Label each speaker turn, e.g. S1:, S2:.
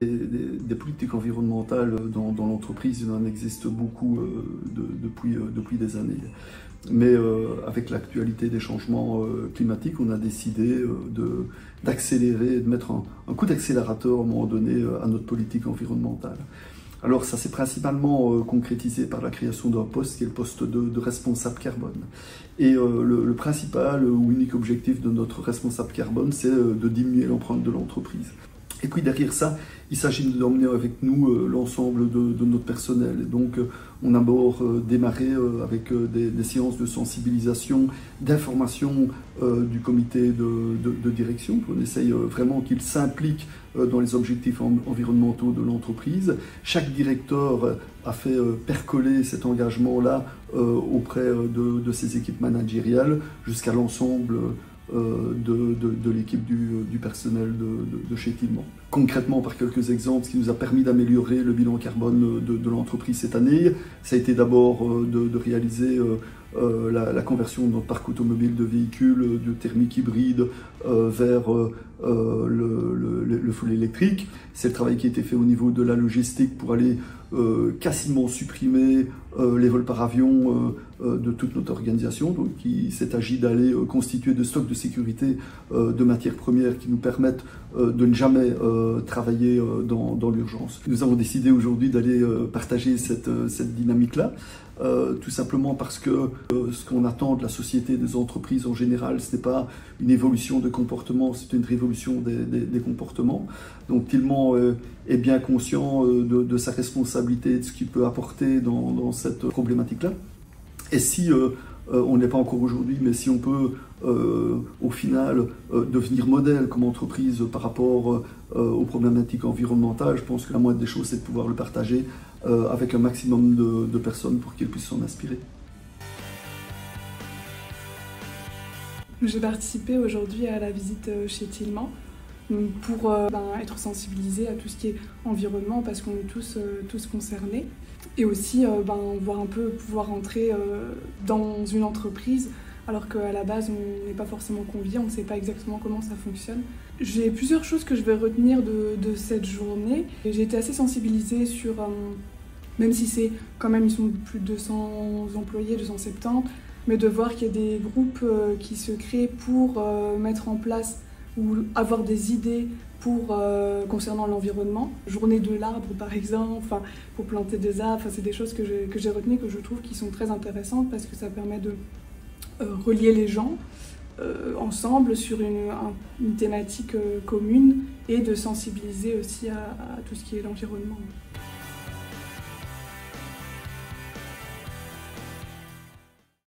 S1: Des politiques environnementales dans l'entreprise, il en existe beaucoup depuis des années. Mais avec l'actualité des changements climatiques, on a décidé d'accélérer, de mettre un coup d'accélérateur à un moment donné à notre politique environnementale. Alors ça s'est principalement concrétisé par la création d'un poste qui est le poste de responsable carbone. Et le principal ou unique objectif de notre responsable carbone, c'est de diminuer l'empreinte de l'entreprise. Et puis derrière ça, il s'agit d'emmener avec nous l'ensemble de notre personnel. Et donc on a d'abord démarré avec des séances de sensibilisation, d'information du comité de direction. On essaye vraiment qu'il s'implique dans les objectifs environnementaux de l'entreprise. Chaque directeur a fait percoler cet engagement-là auprès de ses équipes managériales jusqu'à l'ensemble de l'équipe du personnel de chez Tilmant. Concrètement, par quelques exemples, ce qui nous a permis d'améliorer le bilan carbone de l'entreprise cette année, ça a été d'abord de réaliser la conversion de notre parc automobile de véhicules de thermique hybride vers le full électrique. C'est le travail qui a été fait au niveau de la logistique pour aller quasiment supprimer les vols par avion de toute notre organisation. Donc il s'est agi d'aller constituer des stocks de sécurité de matières premières qui nous permettent de ne jamais travailler dans l'urgence. Nous avons décidé aujourd'hui d'aller partager cette dynamique-là. Tout simplement parce que ce qu'on attend de la société, des entreprises en général, ce n'est pas une évolution de comportement, c'est une révolution des comportements. Donc Tilmant est bien conscient de sa responsabilité, de ce qu'il peut apporter dans cette problématique-là. Et si on n'est pas encore aujourd'hui, mais si on peut au final devenir modèle comme entreprise par rapport aux problématiques environnementales, je pense que la moindre des choses, c'est de pouvoir le partager avec un maximum de personnes pour qu'ils puissent s'en inspirer.
S2: J'ai participé aujourd'hui à la visite chez Tilmant pour être sensibilisé à tout ce qui est environnement parce qu'on est tous concernés et aussi voir un peu pouvoir entrer dans une entreprise alors qu'à la base on n'est pas forcément convié, on ne sait pas exactement comment ça fonctionne. J'ai plusieurs choses que je vais retenir de cette journée. J'ai été assez sensibilisée sur, même si c'est quand même, ils sont plus de 200 employés, 270, mais de voir qu'il y a des groupes qui se créent pour mettre en place ou avoir des idées concernant l'environnement. Journée de l'arbre par exemple, pour planter des arbres, c'est des choses que j'ai retenues, que je trouve qui sont très intéressantes parce que ça permet de relier les gens ensemble sur une thématique commune et de sensibiliser aussi à tout ce qui est l'environnement.